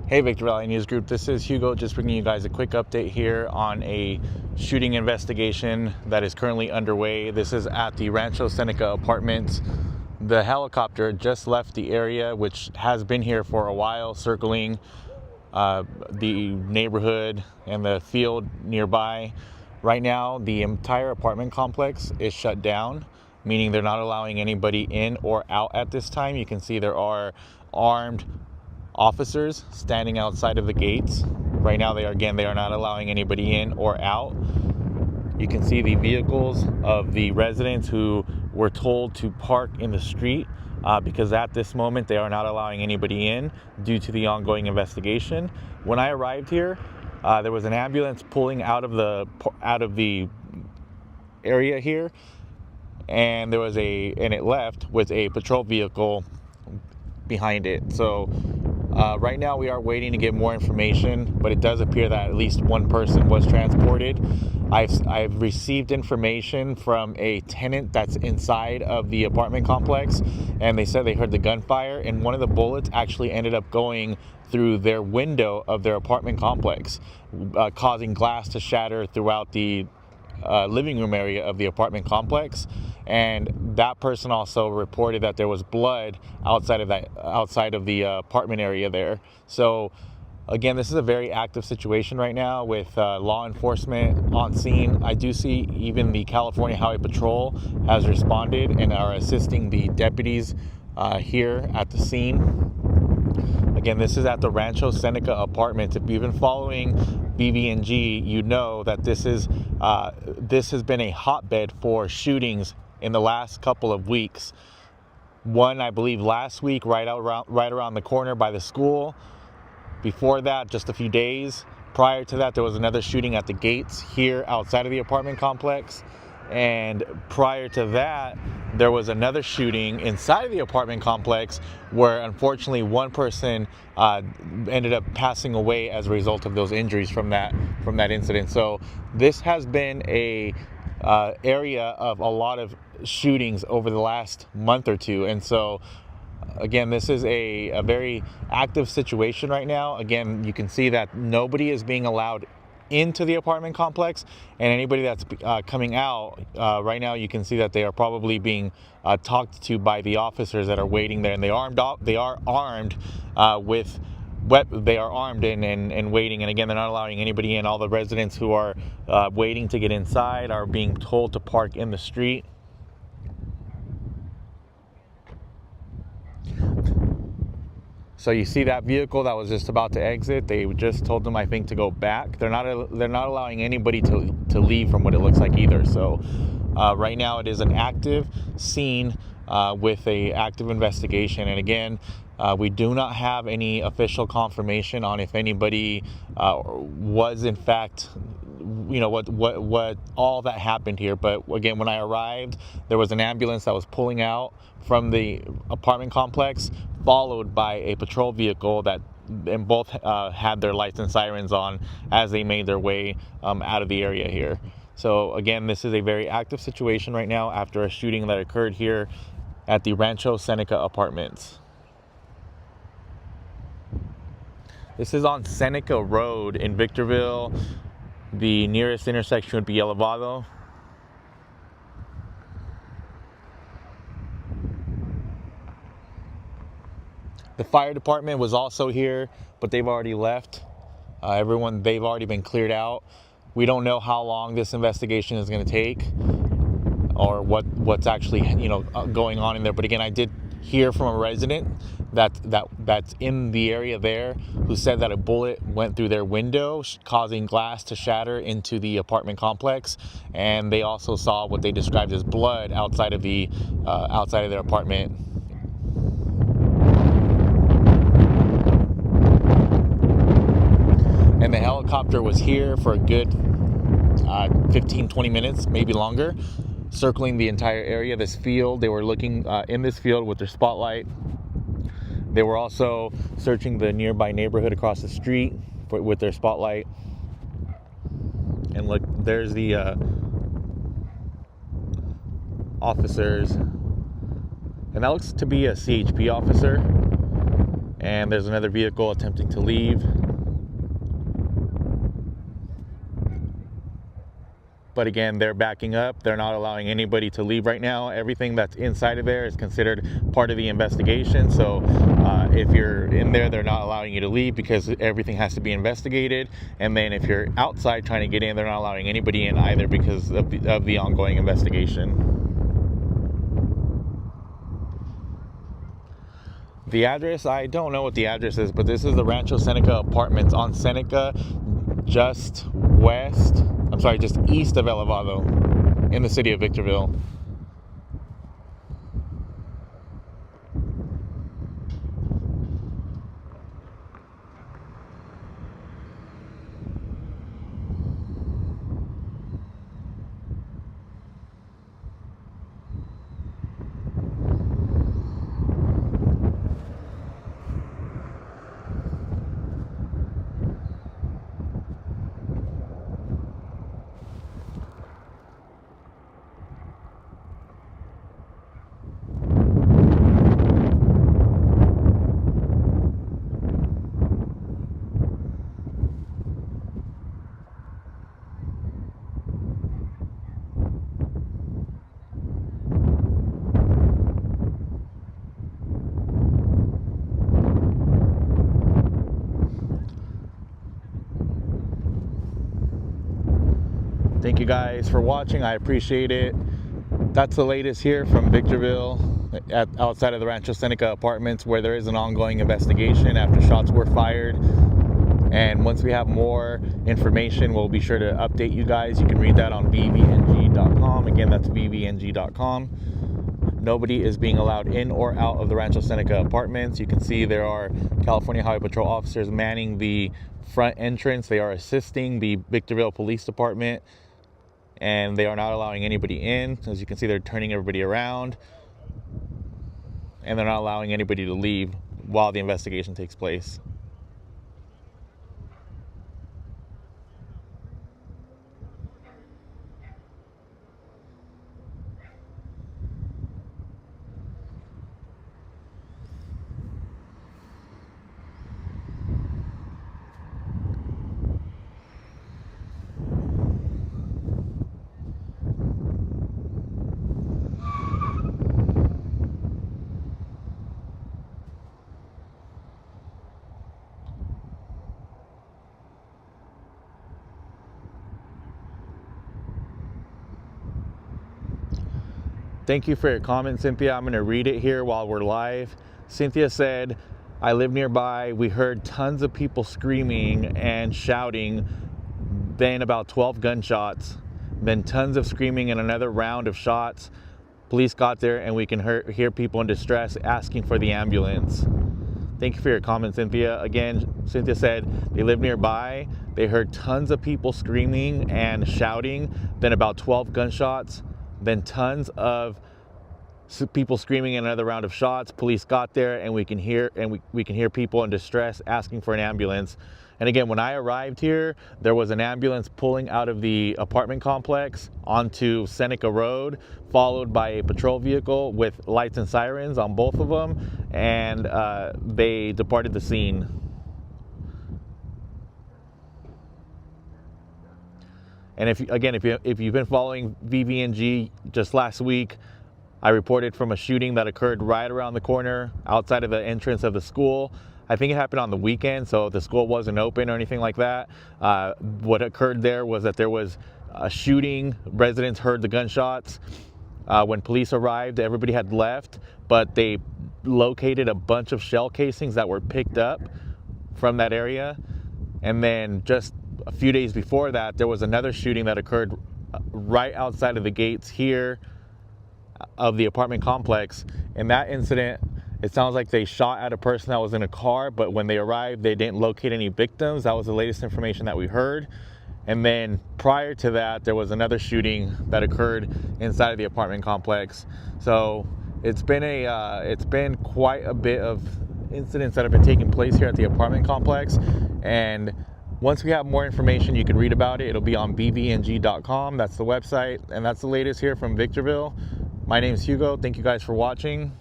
Hey Victorville News Group, this is Hugo just bringing you guys a quick update here on a shooting investigation that is currently underway. This is at the Rancho Seneca apartments. The helicopter just left the area, which has been here for a while, circling the neighborhood and the field nearby. Right now, the entire apartment complex is shut down, meaning they're not allowing anybody in or out at this time. You can see there are armed officers standing outside of the gates. Right now, they are not allowing anybody in or out. You can see the vehicles of the residents who were told to park in the street because at this moment they are not allowing anybody in due to the ongoing investigation. When I arrived here, there was an ambulance pulling out of the area here, and it left with a patrol vehicle behind it. So right now we are waiting to get more information, but it does appear that at least one person was transported. I've received information from a tenant that's inside of the apartment complex, and they said they heard the gunfire, and one of the bullets actually ended up going through their window of their apartment complex, causing glass to shatter throughout the living room area of the apartment complex. And that person also reported that there was blood outside of the apartment area there. So again, this is a very active situation right now with law enforcement on scene. I do see even the California Highway Patrol has responded and are assisting the deputies here at the scene. Again, this is at the Rancho Seneca apartments. If you've been following VVNG, you know that this has been a hotbed for shootings in the last couple of weeks. One, I believe, last week, right around the corner by the school. Before that, just a few days prior to that, there was another shooting at the gates here outside of the apartment complex. And prior to that, there was another shooting inside of the apartment complex where unfortunately one person ended up passing away as a result of those injuries from that incident. So this has been a area of a lot of shootings over the last month or two. And so again, this is a very active situation right now. Again, you can see that nobody is being allowed into the apartment complex, and anybody that's coming out right now, you can see that they are probably being talked to by the officers that are waiting there, and they are armed and waiting. And again, they're not allowing anybody in. All the residents who are waiting to get inside are being told to park in the street. So you see that vehicle that was just about to exit, they just told them, I think, to go back. They're not allowing anybody to leave from what it looks like either. So right now it is an active scene with a active investigation. And again, we do not have any official confirmation on if anybody was in fact, what all that happened here. But again, when I arrived, there was an ambulance that was pulling out from the apartment complex, followed by a patrol vehicle and both had their lights and sirens on as they made their way out of the area here. So again, this is a very active situation right now after a shooting that occurred here at the Rancho Seneca apartments. This is on Seneca Road in Victorville. The nearest intersection would be Elevado. The fire department was also here, but they've already left. They've already been cleared out. We don't know how long this investigation is going to take or what's actually going on in there. But again, I did hear from a resident that's in the area there who said that a bullet went through their window, causing glass to shatter into the apartment complex, and they also saw what they described as blood outside of their apartment. And the helicopter was here for a good 15-20 minutes, maybe longer, circling the entire area, this field. They were looking in this field with their spotlight. They were also searching the nearby neighborhood across the street with their spotlight. And look, there's the officers. And that looks to be a CHP officer. and there's another vehicle attempting to leave. But again, they're backing up. They're not allowing anybody to leave right now. Everything that's inside of there is considered part of the investigation. So if you're in there, they're not allowing you to leave because everything has to be investigated. And then if you're outside trying to get in, they're not allowing anybody in either because of the ongoing investigation. The address, I don't know what the address is, but this is the Rancho Seneca Apartments on Seneca, just east of Elevado in the city of Victorville. Thank you guys for watching. I appreciate it. That's the latest here from Victorville, outside of the Rancho Seneca Apartments, where there is an ongoing investigation after shots were fired. And once we have more information, we'll be sure to update you guys. You can read that on VVNG.com. Again, that's VVNG.com. Nobody is being allowed in or out of the Rancho Seneca Apartments. You can see there are California Highway Patrol officers manning the front entrance. They are assisting the Victorville Police Department, and they are not allowing anybody in. As you can see, they're turning everybody around, and they're not allowing anybody to leave while the investigation takes place. Thank you for your comment, Cynthia. I'm going to read it here while we're live. Cynthia said, I live nearby. We heard tons of people screaming and shouting, then about 12 gunshots, then tons of screaming and another round of shots. Police got there and we can hear people in distress asking for the ambulance. Thank you for your comment, Cynthia. Again, Cynthia said they live nearby. They heard tons of people screaming and shouting, then about 12 gunshots, then tons of people screaming and another round of shots. Police got there and we can hear people in distress asking for an ambulance. And again, when I arrived here, there was an ambulance pulling out of the apartment complex onto Seneca Road, followed by a patrol vehicle with lights and sirens on both of them, and they departed the scene. And if you've been following VVNG, just last week, I reported from a shooting that occurred right around the corner outside of the entrance of the school. I think it happened on the weekend, so the school wasn't open or anything like that. What occurred there was that there was a shooting. Residents heard the gunshots. When police arrived, everybody had left, but they located a bunch of shell casings that were picked up from that area. And then just a few days before that, there was another shooting that occurred right outside of the gates here of the apartment complex. In that incident, it sounds like they shot at a person that was in a car, but when they arrived, they didn't locate any victims. That was the latest information that we heard. And then prior to that, there was another shooting that occurred inside of the apartment complex. So it's been quite a bit of incidents that have been taking place here at the apartment complex. And once we have more information, you can read about it. It'll be on VVNG.com. That's the website. And that's the latest here from Victorville. My name is Hugo. Thank you guys for watching.